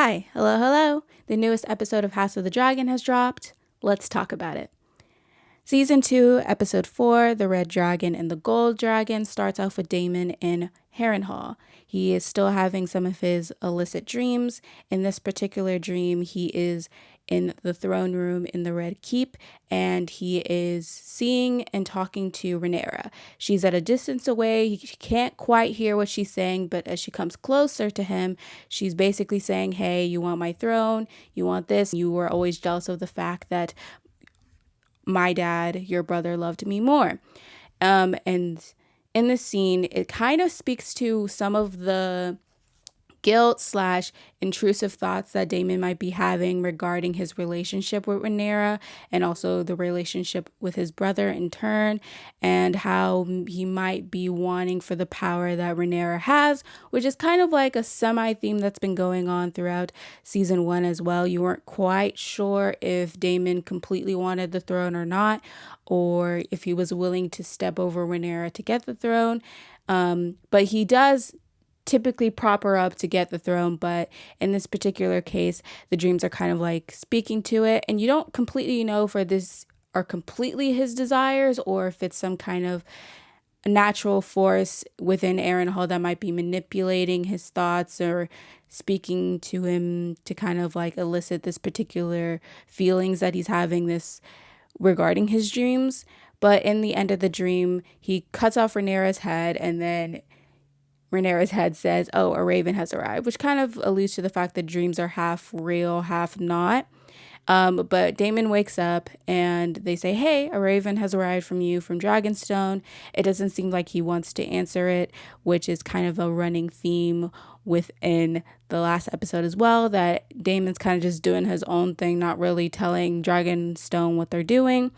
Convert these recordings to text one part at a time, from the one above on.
Hi, hello, hello. The newest episode of House of the Dragon has dropped. Let's talk about it. Season 2, Episode 4, The Red Dragon and the Gold Dragon, starts off with Daemon in Harrenhal. He is still having some of his illicit dreams. In this particular dream, he is in the throne room in the Red Keep, and he is seeing and talking to Rhaenyra. She's at a distance away. He can't quite hear what she's saying, but as she comes closer to him, she's basically saying, hey, you want my throne? You want this? You were always jealous of the fact that my dad, your brother, loved me more. And in this scene, it kind of speaks to some of the guilt / intrusive thoughts that Daemon might be having regarding his relationship with Rhaenyra and also the relationship with his brother in turn, and how he might be wanting for the power that Rhaenyra has, which is kind of like a semi-theme that's been going on throughout season 1 as well. You weren't quite sure if Daemon completely wanted the throne or not, or if he was willing to step over Rhaenyra to get the throne. But he does typically prop her up to get the throne, but in this particular case, the dreams are kind of like speaking to it, and you don't completely know if this are completely his desires or if it's some kind of natural force within Harrenhal that might be manipulating his thoughts or speaking to him to kind of like elicit this particular feelings that he's having this regarding his dreams. But in the end of the dream, he cuts off Rhaenyra's head, and then Rhaenyra's head says, oh, a raven has arrived, which kind of alludes to the fact that dreams are half real, half not. But Daemon wakes up and they say, hey, a raven has arrived from you from Dragonstone. It doesn't seem like he wants to answer it, which is kind of a running theme within the last episode as well, that Daemon's kind of just doing his own thing, not really telling Dragonstone what they're doing.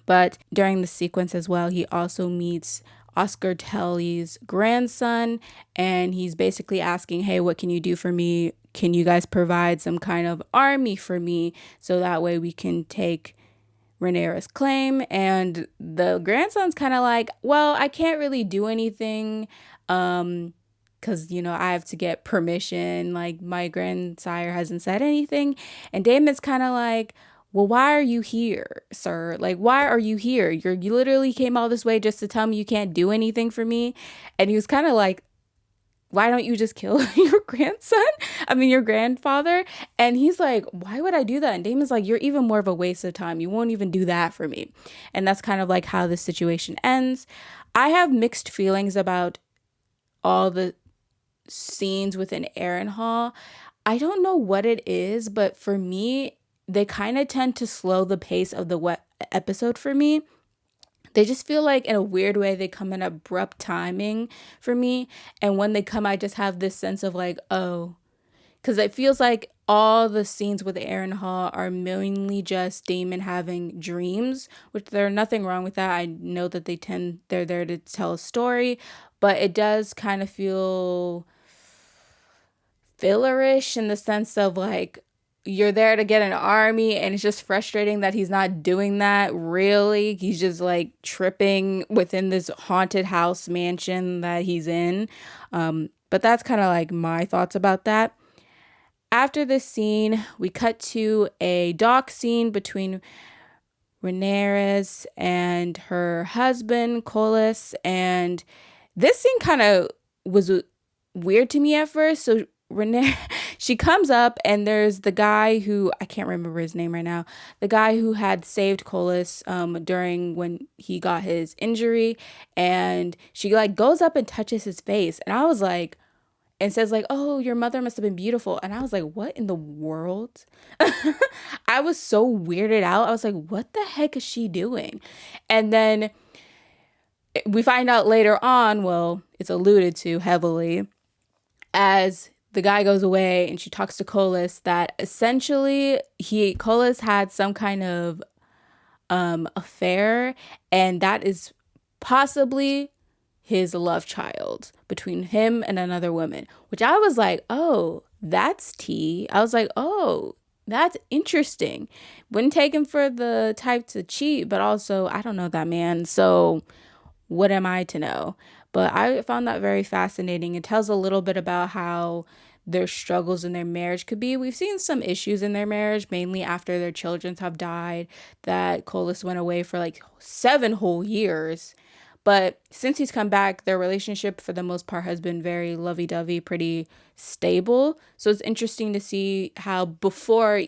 But during the sequence as well, he also meets Oscar Tully's grandson, and he's basically asking, hey, what can you do for me? Can you guys provide some kind of army for me so that way we can take Rhaenyra's claim? And the grandson's kind of like, well, I can't really do anything because, I have to get permission. Like, my grandsire hasn't said anything. And Daemon's kind of like, well, why are you here, sir? Like, why are you here? You literally came all this way just to tell me you can't do anything for me. And he was kind of like, why don't you just kill your your grandfather? And he's like, why would I do that? And Damon's like, you're even more of a waste of time. You won't even do that for me. And that's kind of like how the situation ends. I have mixed feelings about all the scenes within Harrenhal. I don't know what it is, but for me, they kind of tend to slow the pace of the episode for me. They just feel like, in a weird way, they come in abrupt timing for me. And when they come, I just have this sense of like, oh, because it feels like all the scenes with Harrenhal are mainly just Daemon having dreams, which there's nothing wrong with that. I know that they're there to tell a story, but it does kind of feel fillerish in the sense of like, you're there to get an army, and it's just frustrating that he's not doing that. Really, he's just like tripping within this haunted house mansion that he's in. But that's kind of like my thoughts about that. After this scene, we cut to a dock scene between Rhaenyra and her husband Corlys, and this scene kind of was weird to me at first. So Rhaenyra, she comes up, and there's the guy who, I can't remember his name right now, the guy who had saved Corlys during when he got his injury, and she like goes up and touches his face, and I was like, and says like, oh, your mother must have been beautiful. And I was like, what in the world? I was so weirded out. I was like, what the heck is she doing? And then we find out later on, well, it's alluded to heavily, as the guy goes away and she talks to Corlys, that essentially Corlys had some kind of affair, and that is possibly his love child between him and another woman, which I was like, oh, that's tea. I was like, oh, that's interesting. Wouldn't take him for the type to cheat, but also I don't know that man, so what am I to know? But I found that very fascinating. It tells a little bit about how their struggles in their marriage could be. We've seen some issues in their marriage, mainly after their children have died, that Colas went away for like 7 whole years. But since he's come back, their relationship for the most part has been very lovey-dovey, pretty stable. So it's interesting to see how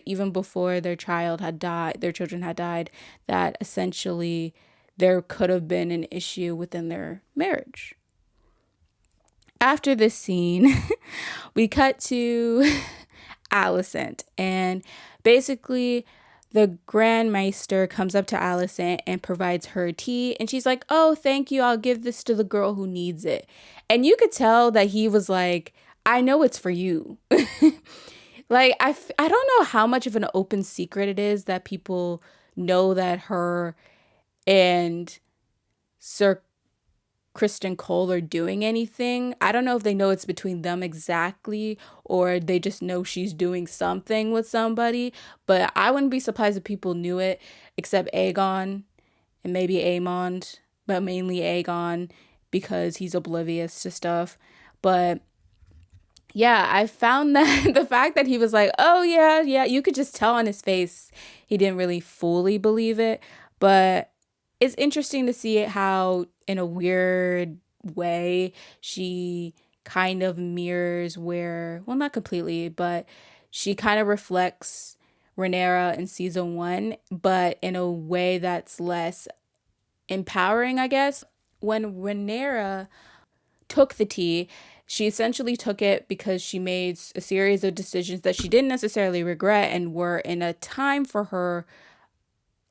even before their children had died, that essentially there could have been an issue within their marriage. After this scene, we cut to Alicent, and basically the Grand Maester comes up to Alicent and provides her tea, and she's like, "Oh, thank you, I'll give this to the girl who needs it." And you could tell that he was like, "I know it's for you." Like, I don't know how much of an open secret it is that people know that her and Sir Criston Cole are doing anything. I don't know if they know it's between them exactly, or they just know she's doing something with somebody, but I wouldn't be surprised if people knew it, except Aegon and maybe Aemond, but mainly Aegon, because he's oblivious to stuff. But yeah, I found that the fact that he was like, "Oh yeah, you could just tell on his face he didn't really fully believe it. But it's interesting to see how, in a weird way, she kind of mirrors well, not completely, but she kind of reflects Rhaenyra in season 1, but in a way that's less empowering, I guess. When Rhaenyra took the tea, she essentially took it because she made a series of decisions that she didn't necessarily regret and were in a time for her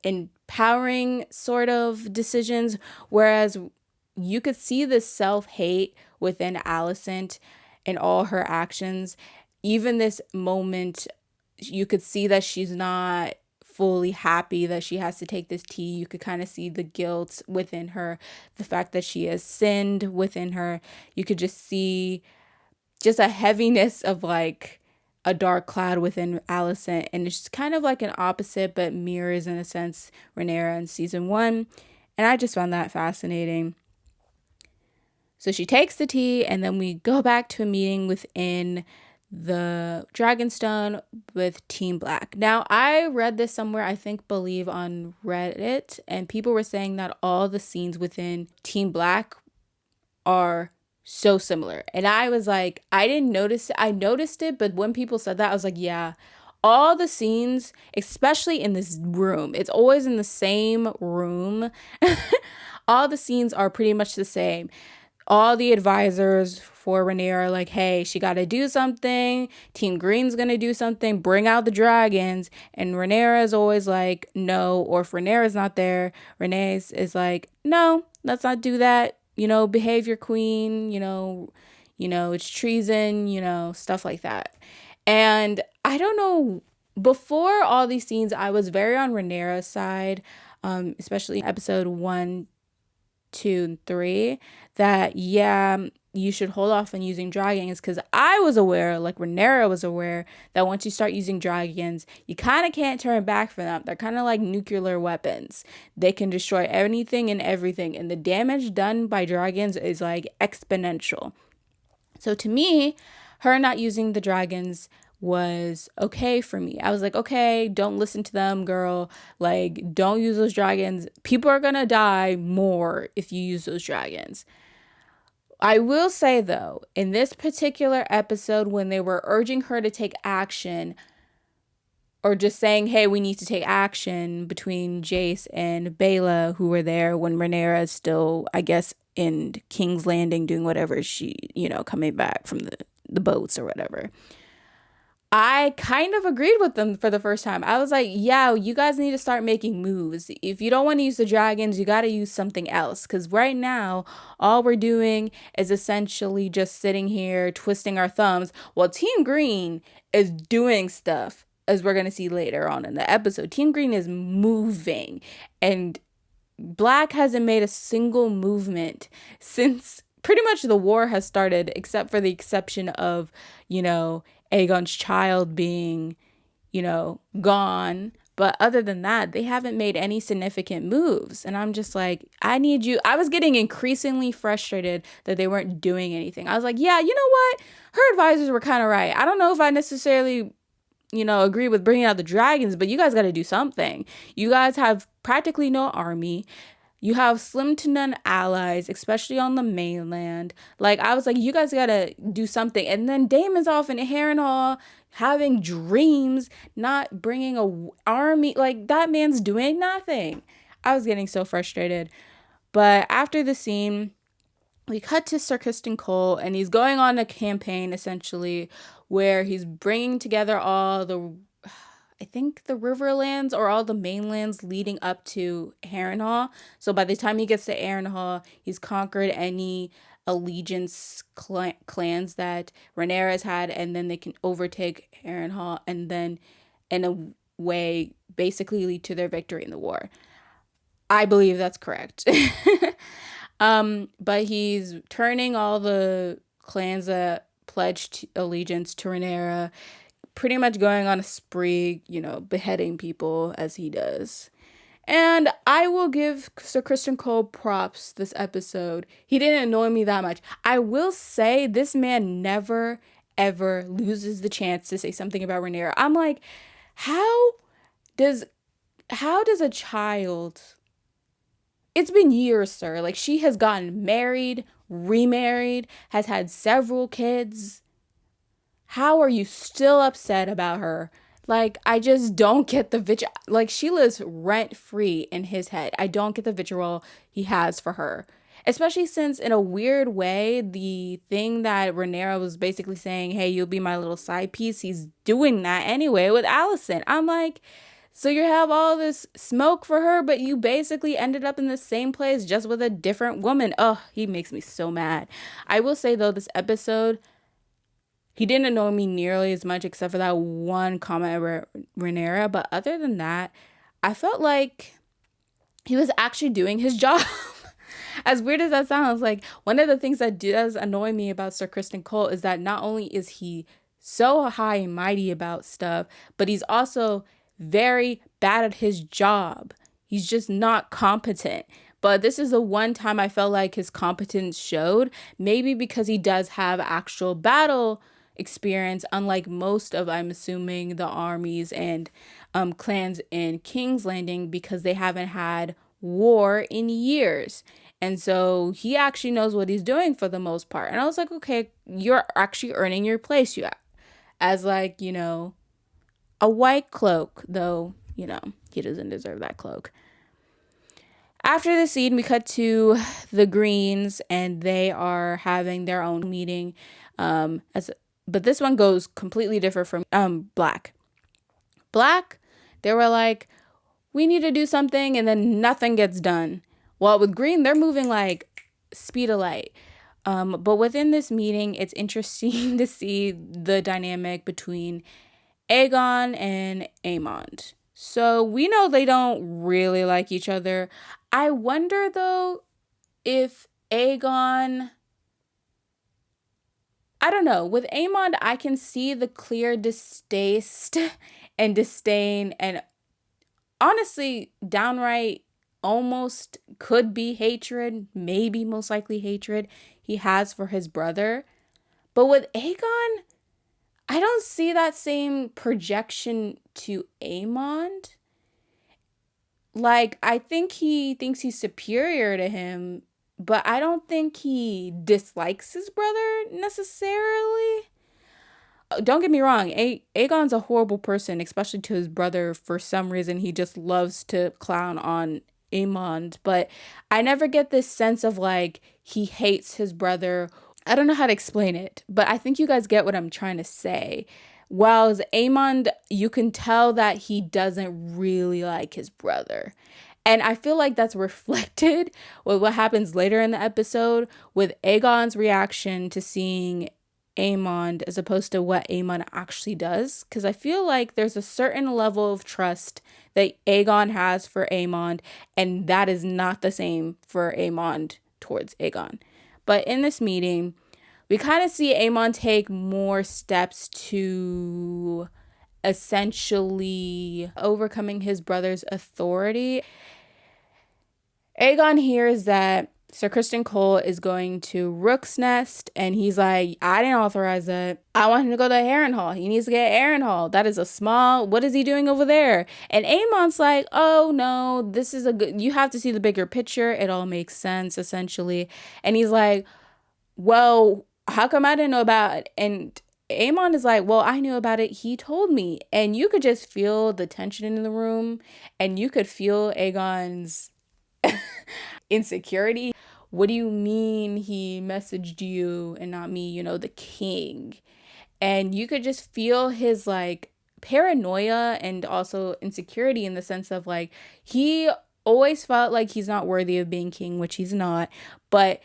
empowering sort of decisions, whereas you could see the self-hate within Alicent and all her actions. Even this moment, you could see that she's not fully happy that she has to take this tea. You could kind of see the guilt within her, the fact that she has sinned within her. You could just see just a heaviness of like a dark cloud within Alicent, and it's kind of like an opposite but mirrors in a sense Rhaenyra in season 1, and I just found that fascinating. So she takes the tea, and then we go back to a meeting within the Dragonstone with Team Black. Now, I read this somewhere, I believe on Reddit, and people were saying that all the scenes within Team Black are so similar. And I was like, I didn't notice it. I noticed it, but when people said that, I was like, yeah, all the scenes, especially in this room, it's always in the same room. All the scenes are pretty much the same. All the advisors for Rhaenyra are like, hey, she got to do something. Team Green's going to do something. Bring out the dragons. And Rhaenyra is always like, no. Or if Rhaenyra's not there, Renee is like, no, let's not do that. Behavior queen, it's treason, stuff like that. And I don't know, before all these scenes, I was very on Rhaenyra's side, especially episode 1, 2, and 3, that, yeah, you should hold off on using dragons, because I was aware, like Rhaenyra was aware, that once you start using dragons, you kind of can't turn back from them. They're kind of like nuclear weapons. They can destroy anything and everything, and the damage done by dragons is like exponential. So to me, her not using the dragons was okay for me. I was like, okay, don't listen to them, girl. Like, don't use those dragons. People are gonna die more if you use those dragons. I will say, though, in this particular episode, when they were urging her to take action, or just saying, hey, we need to take action, between Jace and Baela, who were there when Rhaenyra is still, I guess, in King's Landing doing whatever she, coming back from the boats or whatever. I kind of agreed with them for the first time. I was like, yeah, you guys need to start making moves. If you don't want to use the dragons, you got to use something else. Because right now, all we're doing is essentially just sitting here twisting our thumbs while Team Green is doing stuff, as we're going to see later on in the episode. Team Green is moving, and Black hasn't made a single movement since pretty much the war has started, except for the exception of, Aegon's child being, gone, But other than that, they haven't made any significant moves. And I'm just like, I need you. I was getting increasingly frustrated that they weren't doing anything. I was like, yeah, you know what? Her advisors were kind of right. I don't know if I necessarily, agree with bringing out the dragons, but you guys got to do something. You guys have practically no army. You have slim to none allies, especially on the mainland. Like, I was like, you guys gotta do something. And then Daemon's off in Harrenhal having dreams, not bringing a army. Like, that man's doing nothing. I was getting so frustrated. But after the scene, we cut to Sir Criston Cole, and he's going on a campaign, essentially, where he's bringing together all the, I think, the Riverlands or all the mainlands leading up to Harrenhal. So by the time he gets to Harrenhal, he's conquered any allegiance clans that Rhaenyra has had, and then they can overtake Harrenhal, and then in a way basically lead to their victory in the war. I believe that's correct. But he's turning all the clans that pledged allegiance to Rhaenyra, pretty much going on a spree, beheading people as he does. And I will give Sir Criston Cole props this episode. He didn't annoy me that much. I will say this man never, ever loses the chance to say something about Rhaenyra. I'm like, how does a child... It's been years, sir. Like, she has gotten married, remarried, has had several kids. How are you still upset about her? Like, I just don't get the vitriol. Like, she lives rent-free in his head. I don't get the vitriol he has for her. Especially since, in a weird way, the thing that Rhaenyra was basically saying, hey, you'll be my little side piece, he's doing that anyway with Alicent. I'm like, so you have all this smoke for her, but you basically ended up in the same place just with a different woman. Oh, he makes me so mad. I will say, though, this episode... he didn't annoy me nearly as much except for that one comment about Rhaenyra. But other than that, I felt like he was actually doing his job. As weird as that sounds, like, one of the things that does annoy me about Sir Criston Cole is that not only is he so high and mighty about stuff, but he's also very bad at his job. He's just not competent. But this is the one time I felt like his competence showed. Maybe because he does have actual battle experience, unlike most of, I'm assuming, the armies and clans in King's Landing, because they haven't had war in years. And so he actually knows what he's doing for the most part. And I was like, okay, you're actually earning your place, as like, a white cloak, though, he doesn't deserve that cloak. After the scene, we cut to the Greens, and they are having their own meeting. But this one goes completely different from Black. Black, they were like, we need to do something, and then nothing gets done. Well, with Green, they're moving like speed of light. But within this meeting, it's interesting to see the dynamic between Aegon and Aemond. So we know they don't really like each other. I wonder, though, if Aegon... I don't know. With Aemond, I can see the clear distaste and disdain and honestly, downright almost could be hatred, maybe most likely hatred he has for his brother. But with Aegon, I don't see that same projection to Aemond. Like, I think he thinks he's superior to him, but I don't think he dislikes his brother necessarily. Don't get me wrong, Aegon's a horrible person, especially to his brother. For some reason, he just loves to clown on Aemond, but I never get this sense of like he hates his brother. I don't know how to explain it, but I think you guys get what I'm trying to say. While Aemond, you can tell that he doesn't really like his brother. And I feel like that's reflected with what happens later in the episode with Aegon's reaction to seeing Aemond as opposed to what Aemond actually does. Because I feel like there's a certain level of trust that Aegon has for Aemond, and that is not the same for Aemond towards Aegon. But in this meeting, we kind of see Aemond take more steps to essentially overcoming his brother's authority. Aegon hears that Sir Criston Cole is going to Rook's Nest, and he's like, I didn't authorize that. I want him to go to Harrenhal. He needs to get Harrenhal. That is a small, what is he doing over there? And Aemon's like, oh no, this is a good, you have to see the bigger picture. It all makes sense, essentially. And he's like, well, how come I didn't know about it? And Aemon is like, well, I knew about it. He told me. And you could just feel the tension in the room, and you could feel Aegon's insecurity. What do you mean he messaged you and not me, the king? And you could just feel his like paranoia and also insecurity, in the sense of like, he always felt like he's not worthy of being king, which he's not. But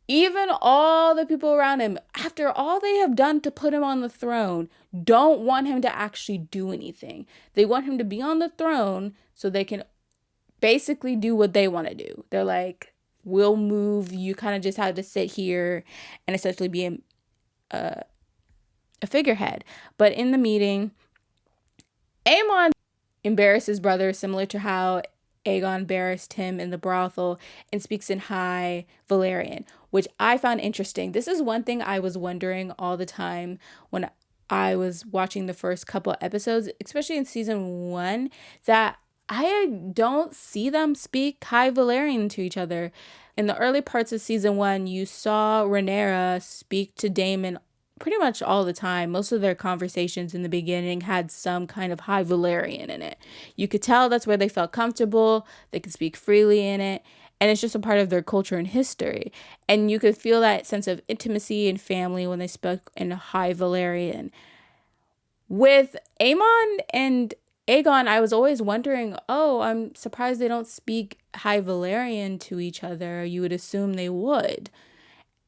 even all the people around him, after all they have done to put him on the throne, don't want him to actually do anything. They want him to be on the throne so they can basically do what they want to do. They're like, we'll move. You kind of just have to sit here and essentially be a figurehead. But in the meeting, Aemon embarrassed his brother, similar to how Aegon embarrassed him in the brothel, and speaks in High Valyrian, which I found interesting. This is one thing I was wondering all the time when I was watching the first couple episodes, especially in season 1, that I don't see them speak High Valyrian to each other. In the early parts of season 1, you saw Rhaenyra speak to Daemon pretty much all the time. Most of their conversations in the beginning had some kind of High Valyrian in it. You could tell that's where they felt comfortable. They could speak freely in it. And it's just a part of their culture and history. And you could feel that sense of intimacy and family when they spoke in High Valyrian. With Aemon and Aegon, I was always wondering, I'm surprised they don't speak High Valyrian to each other. You would assume they would.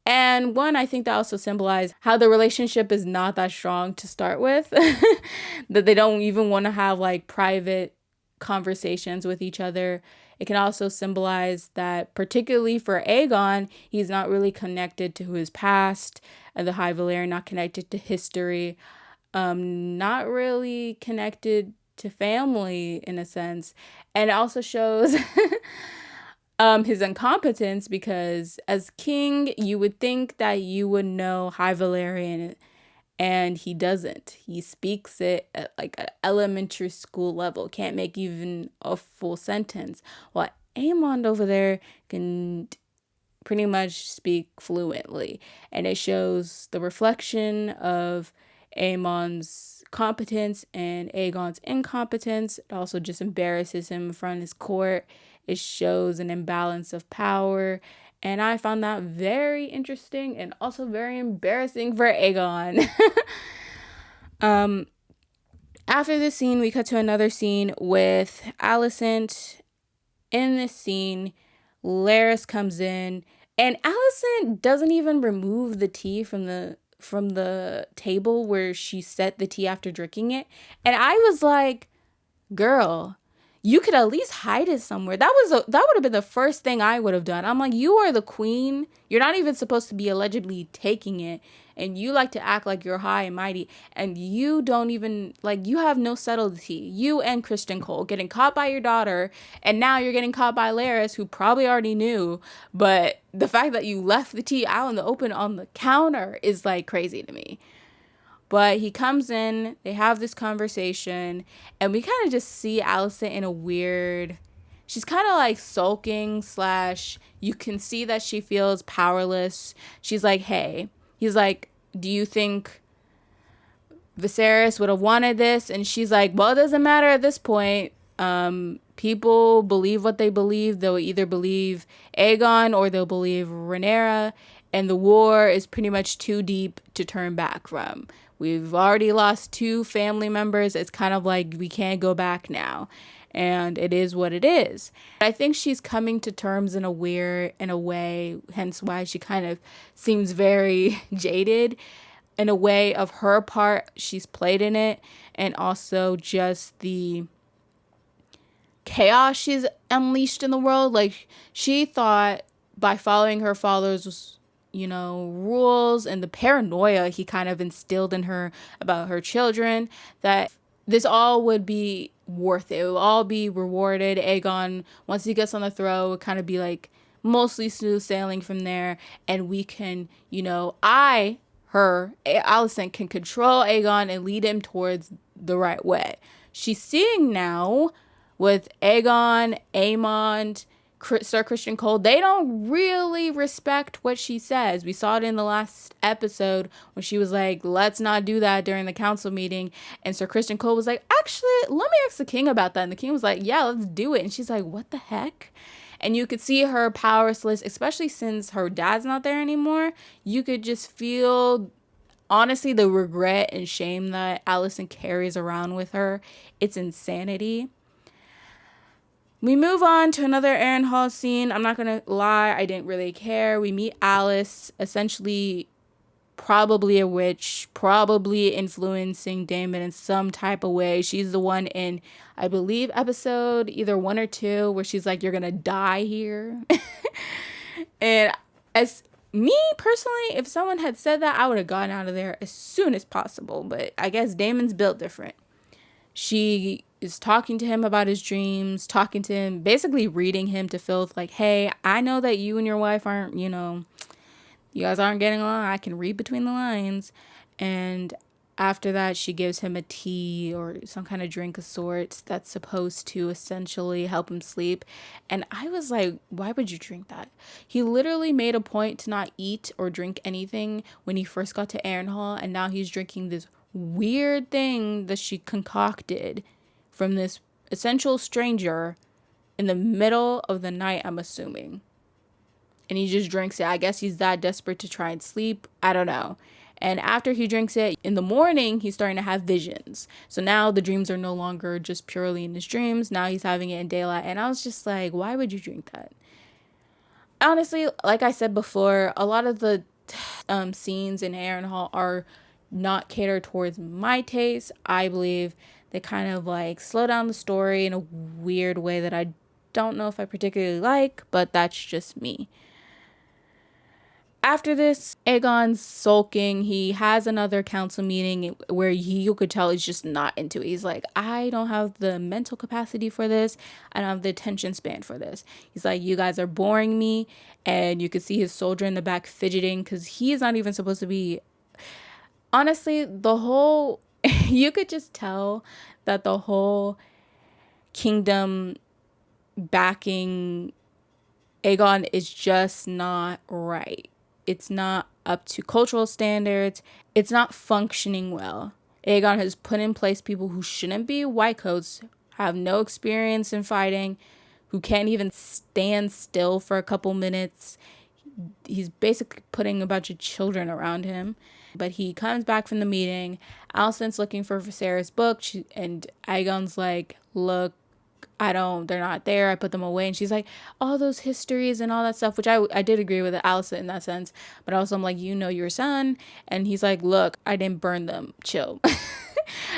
And one, I think that also symbolized how the relationship is not that strong to start with, that they don't even want to have like private conversations with each other. It can also symbolize that, particularly for Aegon, he's not really connected to his past, and the High Valyrian not connected to history, not really connected to family in a sense. And it also shows his incompetence, because as king, you would think that you would know High Valyrian, and he doesn't. He speaks it at like an elementary school level, can't make even a full sentence. While Aemon over there can pretty much speak fluently, and it shows the reflection of Aemon's competence and Aegon's incompetence. It also just embarrasses him in front of his court. It shows an imbalance of power. And I found that very interesting and also very embarrassing for Aegon. After this scene, we cut to another scene with Alicent. In this scene, Larys comes in, and Alicent doesn't even remove the tea from the table where she set the tea after drinking it. And I was like, girl, you could at least hide it somewhere. That would have been the first thing I would have done. I'm like, you are the queen. You're not even supposed to be allegedly taking it. And you like to act like you're high and mighty. And you don't even, like, you have no subtlety. You and Criston Cole getting caught by your daughter. And now you're getting caught by Larys, who probably already knew. But the fact that you left the tea out in the open on the counter is, like, crazy to me. But he comes in, they have this conversation, and we kind of just see Alicent in a weird, she's kind of like sulking / you can see that she feels powerless. She's like, hey, he's like, do you think Viserys would have wanted this? And she's like, well, it doesn't matter at this point. People believe what they believe. They'll either believe Aegon or they'll believe Rhaenyra, and the war is pretty much too deep to turn back from. We've already lost 2 family members. It's kind of like we can't go back now. And it is what it is. I think she's coming to terms in a way, hence why she kind of seems very jaded in a way of her part she's played in it, and also just the chaos she's unleashed in the world. Like, she thought by following her father's rules and the paranoia he kind of instilled in her about her children, that this all would be worth it. It will all be rewarded. Aegon, once he gets on the throne, would kind of be like mostly smooth sailing from there. And we can, Alicent can control Aegon and lead him towards the right way. She's seeing now with Aegon, Aemond, Sir Christian Cole, they don't really respect what she says. We saw it in the last episode when she was like, let's not do that during the council meeting. And Sir Christian Cole was like, actually, let me ask the king about that. And the king was like, yeah, let's do it. And she's like, what the heck? And you could see her powerless, especially since her dad's not there anymore. You could just feel, honestly, the regret and shame that Alicent carries around with her. It's insanity. We move on to another Harrenhal scene. I'm not going to lie, I didn't really care. We meet Alice, essentially probably a witch, probably influencing Daemon in some type of way. She's the one in, I believe, episode either 1 or 2 where she's like, you're going to die here. And as me personally, if someone had said that, I would have gotten out of there as soon as possible. But I guess Daemon's built different. She is talking to him about his dreams, talking to him, basically reading him to filth, like, hey, I know that you and your wife aren't, you guys aren't getting along. I can read between the lines. And after that, she gives him a tea or some kind of drink of sorts that's supposed to essentially help him sleep. And I was like, why would you drink that? He literally made a point to not eat or drink anything when he first got to Harrenhal, and now he's drinking this weird thing that she concocted from this essential stranger in the middle of the night, I'm assuming. And he just drinks it. I guess he's that desperate to try and sleep. I don't know. And after he drinks it, in the morning, he's starting to have visions. So now the dreams are no longer just purely in his dreams. Now he's having it in daylight. And I was just like, why would you drink that? Honestly, like I said before, a lot of the scenes in Harrenhal are not catered towards my taste. I believe they kind of like slow down the story in a weird way that I don't know if I particularly like, but that's just me. After this, Aegon's sulking. He has another council meeting where you could tell he's just not into it. He's like, I don't have the mental capacity for this. I don't have the attention span for this. He's like, you guys are boring me. And you could see his soldier in the back fidgeting because he is not even supposed to be. Honestly, you could just tell that the whole kingdom backing Aegon is just not right. It's not up to cultural standards. It's not functioning well. Aegon has put in place people who shouldn't be white coats, have no experience in fighting, who can't even stand still for a couple minutes. He's basically putting a bunch of children around him. But he comes back from the meeting. Alicent's looking for Viserys' book. And Aegon's like, look, they're not there. I put them away. And she's like, all those histories and all that stuff, which I did agree with Alicent in that sense. But also I'm like, your son. And he's like, look, I didn't burn them. Chill.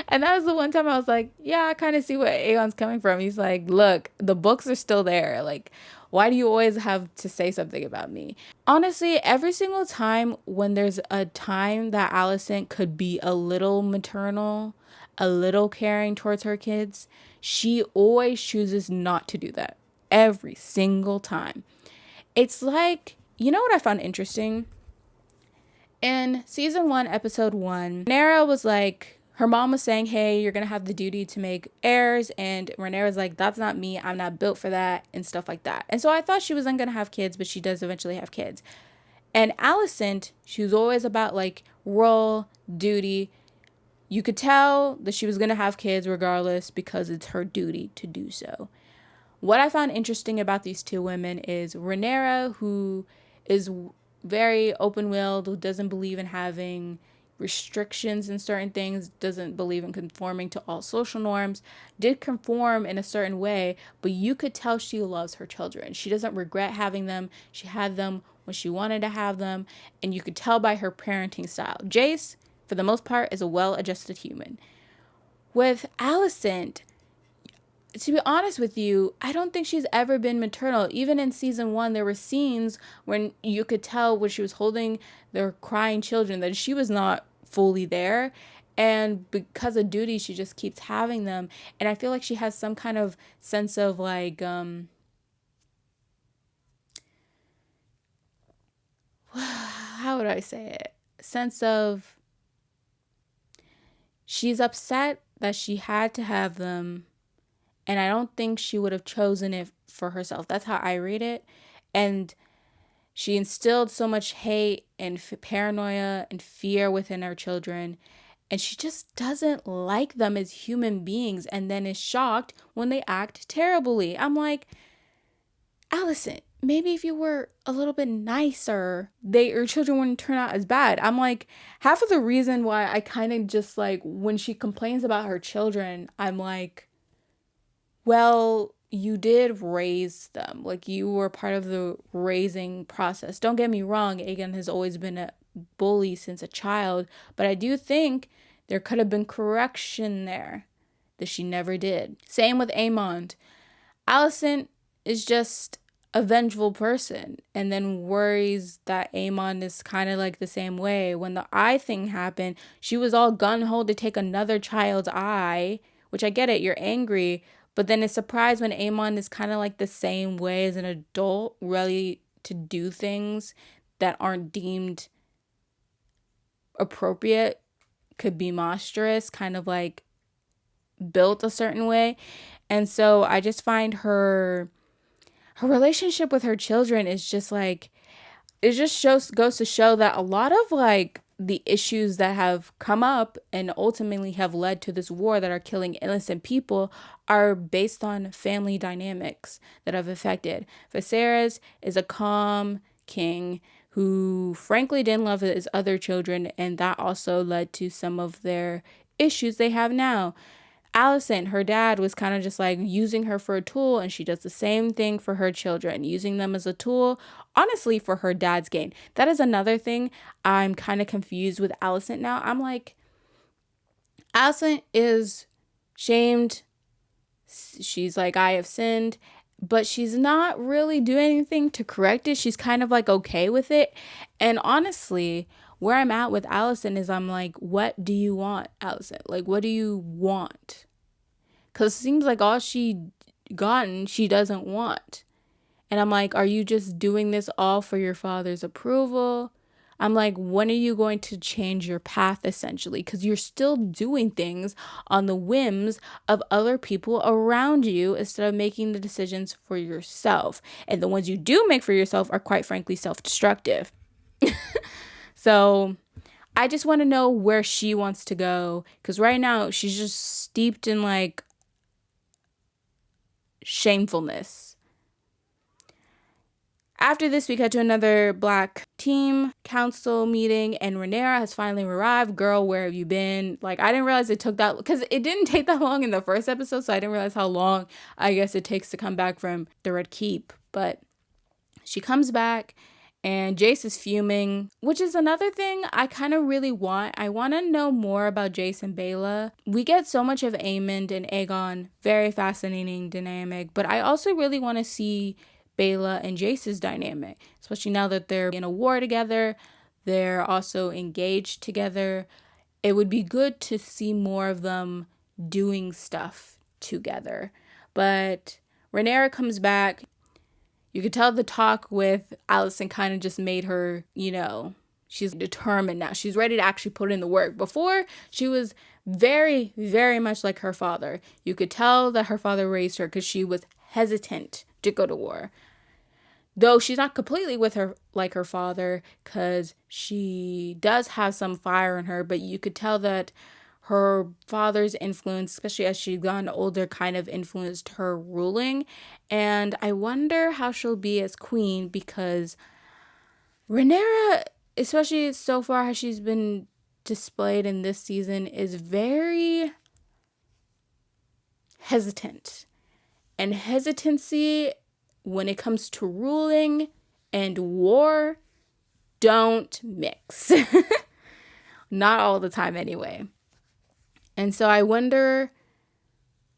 And that was the one time I was like, yeah, I kind of see where Aegon's coming from. He's like, look, the books are still there. Like, why do you always have to say something about me? Honestly, every single time when there's a time that Alicent could be a little maternal, a little caring towards her kids, she always chooses not to do that. Every single time. It's like, you know what I found interesting? In season 1, episode 1, Rhaenyra was like, her mom was saying, hey, you're going to have the duty to make heirs. And Rhaenyra's like, that's not me. I'm not built for that and stuff like that. And so I thought she wasn't going to have kids, but she does eventually have kids. And Alicent, she was always about like role, duty. You could tell that she was going to have kids regardless because it's her duty to do so. What I found interesting about these two women is Rhaenyra, who is very open-willed, who doesn't believe in having restrictions in certain things, doesn't believe in conforming to all social norms, did conform in a certain way, but you could tell she loves her children. She doesn't regret having them. She had them when she wanted to have them, and you could tell by her parenting style. Jace, for the most part, is a well-adjusted human. With Alicent, to be honest with you, I don't think she's ever been maternal. Even in season 1, there were scenes when you could tell when she was holding their crying children that she was not fully there. And because of duty, she just keeps having them. And I feel like she has some kind of sense of like, how would I say it? Sense of she's upset that she had to have them. And I don't think she would have chosen it for herself. That's how I read it. And she instilled so much hate and paranoia and fear within her children. And she just doesn't like them as human beings, and then is shocked when they act terribly. I'm like, Allison, maybe if you were a little bit nicer, your children wouldn't turn out as bad. I'm like, half of the reason why I kind of just like, when she complains about her children, I'm like, well, you did raise them. Like, you were part of the raising process. Don't get me wrong, Aegon has always been a bully since a child, but I do think there could have been correction there that she never did. Same with Aemond. Alicent is just a vengeful person, and then worries that Aemond is kind of like the same way. When the eye thing happened, she was all gung-ho to take another child's eye, which I get it, you're angry, but then is surprised when Aemond is kind of like the same way as an adult, really, to do things that aren't deemed appropriate, could be monstrous, kind of like built a certain way. And so I just find her relationship with her children is just like, it just goes to show that a lot of like the issues that have come up and ultimately have led to this war that are killing innocent people are based on family dynamics that have affected. Viserys is a calm king who frankly didn't love his other children, and that also led to some of their issues they have now. Alicent, her dad, was kind of just like using her for a tool, and she does the same thing for her children, using them as a tool, honestly, for her dad's gain. That is another thing I'm kind of confused with Alicent now. I'm like, Alicent is shamed. She's like, I have sinned, but she's not really doing anything to correct it. She's kind of like okay with it. And honestly, where I'm at with Alicent is I'm like, what do you want, Alicent? Like, what do you want? Because it seems like all she gotten, she doesn't want. And I'm like, are you just doing this all for your father's approval? I'm like, when are you going to change your path, essentially? Because you're still doing things on the whims of other people around you instead of making the decisions for yourself. And the ones you do make for yourself are, quite frankly, self-destructive. So I just want to know where she wants to go. Because right now, she's just steeped in like shamefulness. After this, we cut to another Black team council meeting, and Rhaenyra has finally arrived. Girl, where have you been? Like, I didn't realize it took that, because it didn't take that long in the first episode, so I didn't realize how long I guess it takes to come back from the Red Keep. But she comes back, and Jace is fuming, which is another thing I kind of really want. I want to know more about Jace and Baela. We get so much of Aemond and Aegon, very fascinating dynamic, but I also really want to see Baela and Jace's dynamic, especially now that they're in a war together. They're also engaged together. It would be good to see more of them doing stuff together. But Rhaenyra comes back. You could tell the talk with Alicent kind of just made her, she's determined now. She's ready to actually put in the work. Before, she was very, very much like her father. You could tell that her father raised her because she was hesitant to go to war. Though she's not completely with her like her father, because she does have some fire in her, but you could tell that her father's influence, especially as she's gotten older, kind of influenced her ruling. And I wonder how she'll be as queen, because Rhaenyra, especially so far how she's been displayed in this season, is very hesitant. And hesitancy, when it comes to ruling and war, don't mix. Not all the time anyway. And so I wonder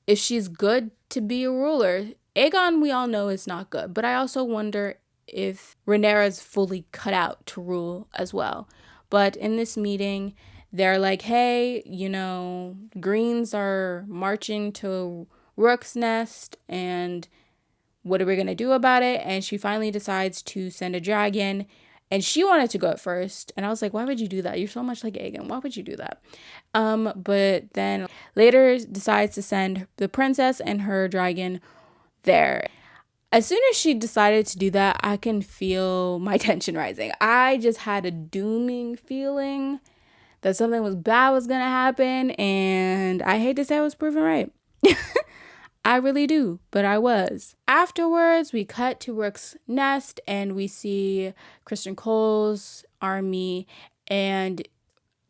if she's good to be a ruler. Aegon, we all know, is not good. But I also wonder if Rhaenyra's fully cut out to rule as well. But in this meeting, they're like, hey, Greens are marching to Rook's Nest, and what are we going to do about it? And she finally decides to send a dragon. And she wanted to go at first. And I was like, why would you do that? You're so much like Aegon. Why would you do that? But then later decides to send the princess and her dragon there. As soon as she decided to do that, I can feel my tension rising. I just had a dooming feeling that something bad was going to happen. And I hate to say I was proven right. I really do, but I was. Afterwards, we cut to Rook's Nest and we see Criston Cole's army, and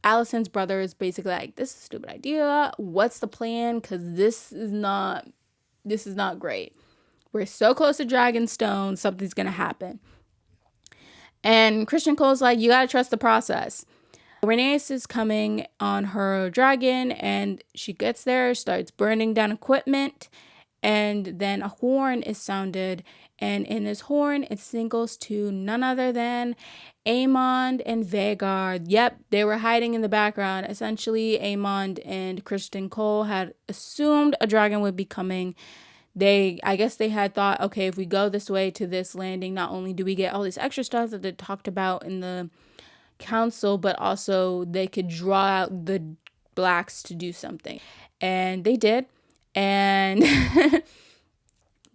Alicent's brother is basically like, this is a stupid idea. What's the plan? Because this is not great. We're so close to Dragonstone, something's going to happen. And Criston Cole's like, you got to trust the process. Rhaenys is coming on her dragon, and she gets there, starts burning down equipment, and then a horn is sounded, and in this horn it signals to none other than Aemond and Vhagar. Yep, they were hiding in the background. Essentially, Aemond and Criston Cole had assumed a dragon would be coming. I guess they had thought, okay, if we go this way to this landing, not only do we get all this extra stuff that they talked about in the council, but also they could draw out the blacks to do something. And they did. And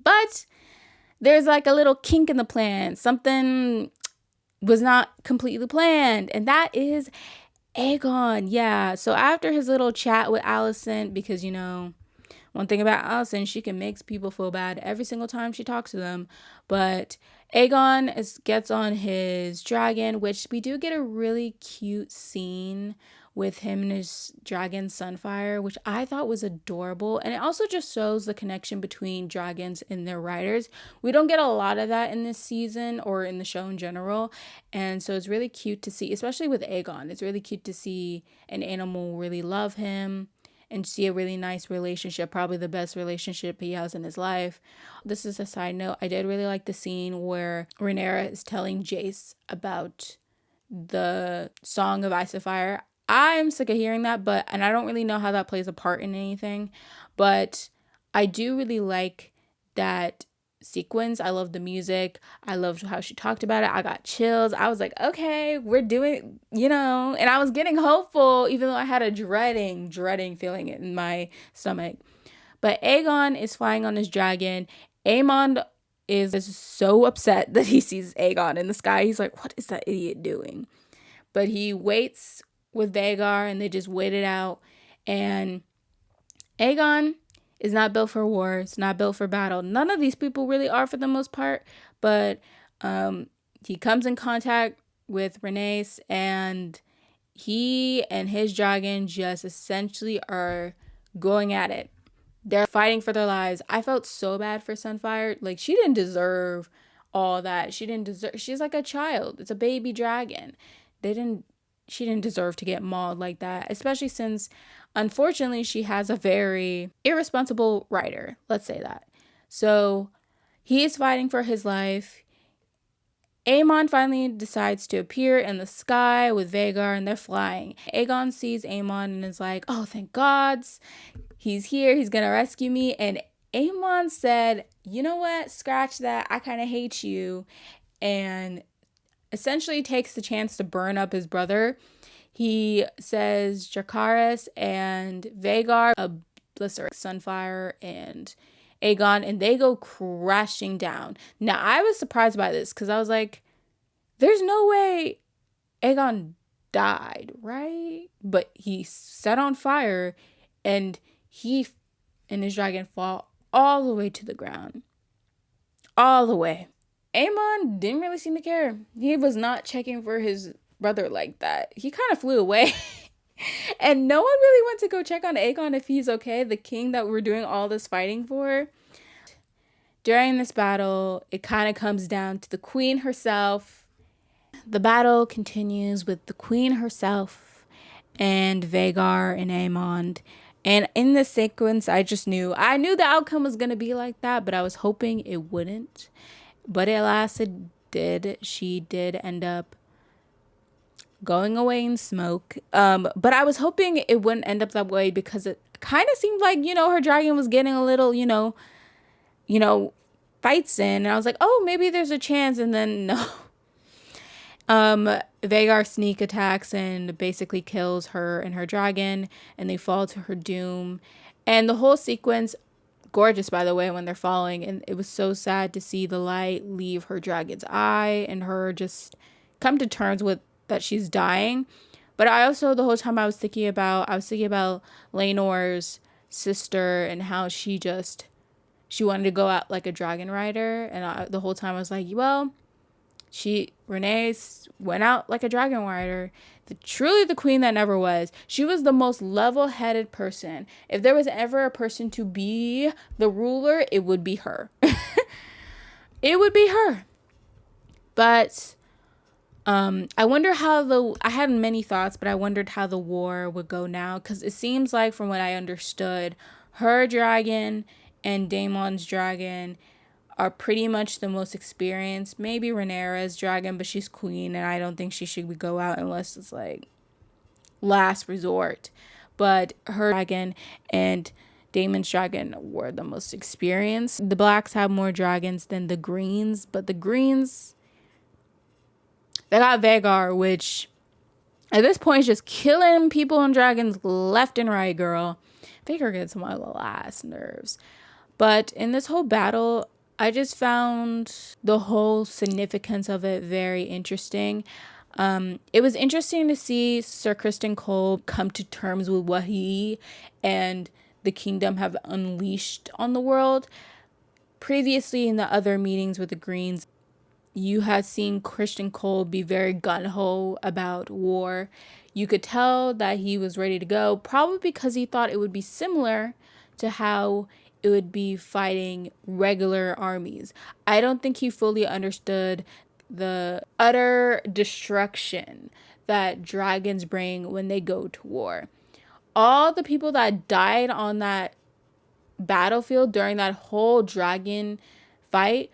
but there's like a little kink in the plan. Something was not completely planned, and that is Aegon. Yeah, so after his little chat with Alicent, because one thing about Alicent, she can make people feel bad every single time she talks to them. But Aegon gets on his dragon, which we do get a really cute scene with him and his dragon Sunfire, which I thought was adorable. And it also just shows the connection between dragons and their riders. We don't get a lot of that in this season or in the show in general. And so it's really cute to see, especially with Aegon. It's really cute to see an animal really love him and see a really nice relationship, probably the best relationship he has in his life. This is a side note. I did really like the scene where Rhaenyra is telling Jace about the Song of Ice and Fire. I am sick of hearing that, and I don't really know how that plays a part in anything, but I do really like that sequence. I love the music. I loved how she talked about it. I got chills. I was like, okay, we're doing, and I was getting hopeful, even though I had a dreading feeling in my stomach. But Aegon is flying on his dragon. Aemond is so upset that he sees Aegon in the sky. He's like, what is that idiot doing? But he waits with Vhagar, and they just wait it out. And Aegon is not built for war. It's not built for battle. None of these people really are for the most part. But he comes in contact with Rhaenys, and he and his dragon just essentially are going at it. They're fighting for their lives. I felt so bad for Sunfire. Like, she didn't deserve all that. She's like a child. It's a baby dragon. She didn't deserve to get mauled like that, especially since, unfortunately, she has a very irresponsible rider. Let's say that. So he is fighting for his life. Aemond finally decides to appear in the sky with Vhagar, and they're flying. Aegon sees Aemond and is like, oh, thank gods. He's here. He's going to rescue me. And Aemond said, you know what? Scratch that. I kind of hate you. And essentially takes the chance to burn up his brother. He says Dracarys and Vhagar, Sunfire and Aegon, and they go crashing down. Now, I was surprised by this because I was like, there's no way Aegon died, right? But he set on fire, and he and his dragon fall all the way to the ground. All the way. Aemond didn't really seem to care. He was not checking for his brother like that. He kind of flew away. And no one really went to go check on Aegon if he's okay, the king that we're doing all this fighting for. During this battle, it kind of comes down to the queen herself. The battle continues with the queen herself and Vhagar and Aemond. And in this sequence, I knew the outcome was going to be like that, but I was hoping it wouldn't. But alas, it did. She did end up going away in smoke. But I was hoping it wouldn't end up that way because it kind of seemed like, her dragon was getting a little, fights in. And I was like, oh, maybe there's a chance. And then no. Vhagar sneak attacks and basically kills her and her dragon, and they fall to her doom. And the whole sequence, gorgeous by the way, when they're falling, and it was so sad to see the light leave her dragon's eye and her just come to terms with that she's dying. But I also, the whole time I was thinking about Laenor's sister and how she wanted to go out like a dragon rider, and the whole time I was like, well, Renee went out like a dragon rider. Truly the queen that never was. She was the most level-headed person. If there was ever a person to be the ruler, it would be her. It would be her. But I wonder I had many thoughts, but I wondered how the war would go now. Because it seems like, from what I understood, her dragon and Daemon's dragon are pretty much the most experienced. Maybe Rhaenyra's dragon, but she's queen, and I don't think she should go out unless it's like last resort. But her dragon and Daemon's dragon were the most experienced. The blacks have more dragons than the greens, but the greens, they got Vhagar, which at this point is just killing people and dragons left and right, girl. Vhagar gets on my last nerves. But in this whole battle, I just found the whole significance of it very interesting. It was interesting to see Sir Criston Cole come to terms with what he and the kingdom have unleashed on the world. Previously, in the other meetings with the Greens, you had seen Criston Cole be very gung-ho about war. You could tell that he was ready to go, probably because he thought it would be similar to how it would be fighting regular armies. I don't think he fully understood the utter destruction that dragons bring when they go to war. All the people that died on that battlefield during that whole dragon fight,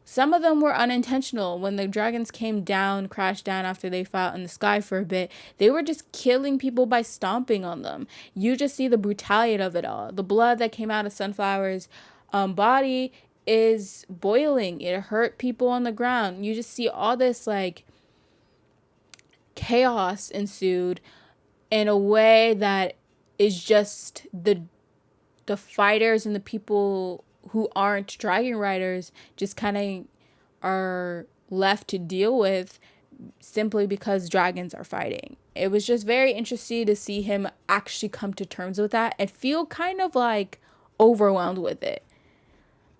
some of them were unintentional. When the dragons crashed down after they fought in the sky for a bit, they were just killing people by stomping on them. You just see the brutality of it all. The blood that came out of Sunflower's body is boiling. It hurt people on the ground. You just see all this like chaos ensued in a way that is just the fighters and the people who aren't dragon riders just kind of are left to deal with simply because dragons are fighting. It was just very interesting to see him actually come to terms with that and feel kind of like overwhelmed with it.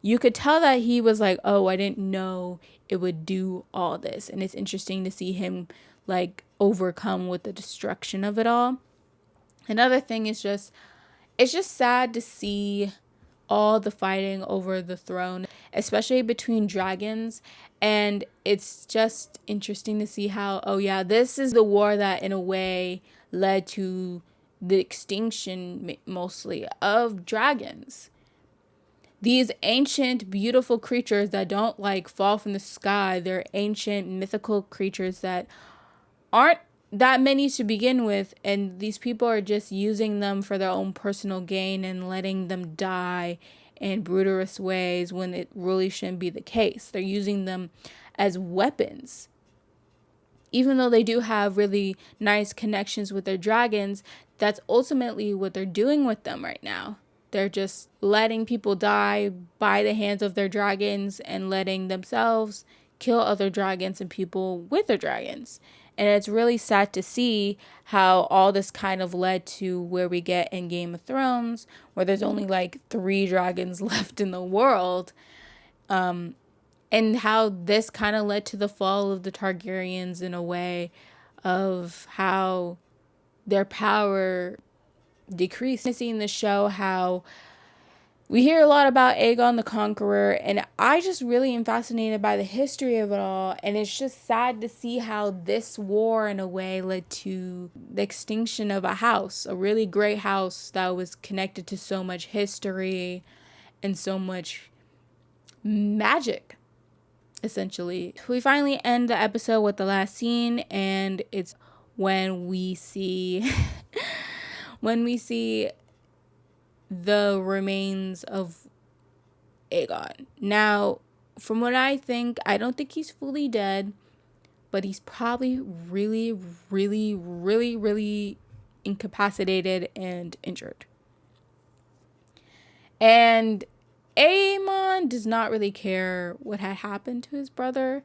You could tell that he was like, oh, I didn't know it would do all this. And it's interesting to see him like overcome with the destruction of it all. Another thing is it's just sad to see all the fighting over the throne, especially between dragons. And it's just interesting to see how, oh yeah, this is the war that in a way led to the extinction mostly of dragons. These ancient, beautiful creatures that don't like fall from the sky. They're ancient, mythical creatures that aren't that many to begin with, and these people are just using them for their own personal gain and letting them die in brutalist ways when it really shouldn't be the case. They're using them as weapons. Even though they do have really nice connections with their dragons, that's ultimately what they're doing with them right now. They're just letting people die by the hands of their dragons and letting themselves kill other dragons and people with their dragons. And it's really sad to see how all this kind of led to where we get in Game of Thrones, where there's only like 3 dragons left in the world. And how this kind of led to the fall of the Targaryens in a way of how their power decreased. Seeing the show how we hear a lot about Aegon the Conqueror, and I just really am fascinated by the history of it all. And it's just sad to see how this war, in a way, led to the extinction of a house, a really great house that was connected to so much history and so much magic, essentially. We finally end the episode with the last scene, and it's when we see when we see the remains of Aegon. Now, from what I think, I don't think he's fully dead, but he's probably really, really, really, really incapacitated and injured. And Aemon does not really care what had happened to his brother.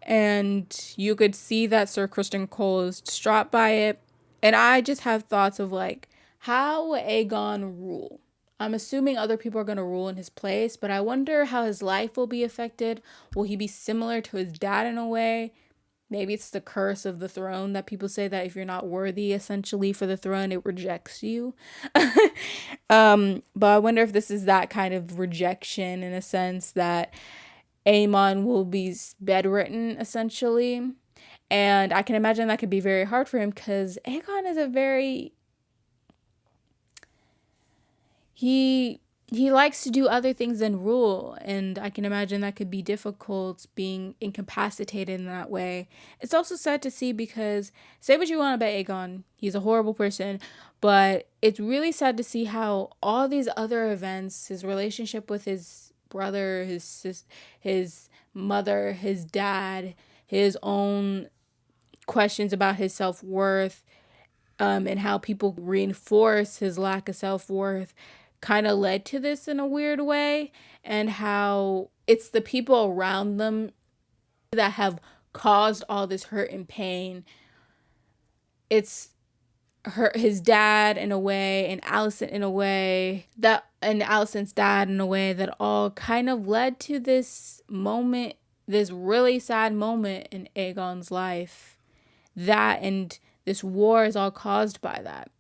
And you could see that Sir Criston Cole is distraught by it. And I just have thoughts of like, how will Aegon rule? I'm assuming other people are going to rule in his place, but I wonder how his life will be affected. Will he be similar to his dad in a way? Maybe it's the curse of the throne that people say that if you're not worthy, essentially, for the throne, it rejects you. But I wonder if this is that kind of rejection in a sense that Aemon will be bedridden, essentially. And I can imagine that could be very hard for him because Aegon is a very... He likes to do other things than rule, and I can imagine that could be difficult being incapacitated in that way. It's also sad to see because, say what you want about Aegon, he's a horrible person, but it's really sad to see how all these other events, his relationship with his brother, his mother, his dad, his own questions about his self-worth, and how people reinforce his lack of self-worth kind of led to this in a weird way, and how it's the people around them that have caused all this hurt and pain. It's his dad in a way, and Alicent in a way, that and Alicent's dad in a way, that all kind of led to this moment, this really sad moment in Aegon's life. That and this war is all caused by that.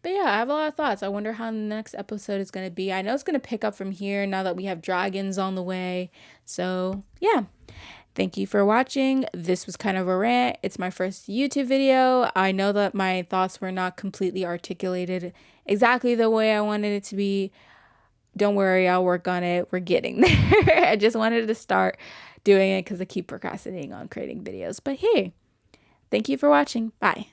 But yeah, I have a lot of thoughts. I wonder how the next episode is going to be. I know it's going to pick up from here now that we have dragons on the way. So yeah, thank you for watching. This was kind of a rant. It's my first YouTube video. I know that my thoughts were not completely articulated exactly the way I wanted it to be. Don't worry, I'll work on it. We're getting there. I just wanted to start doing it because I keep procrastinating on creating videos. But hey, thank you for watching. Bye.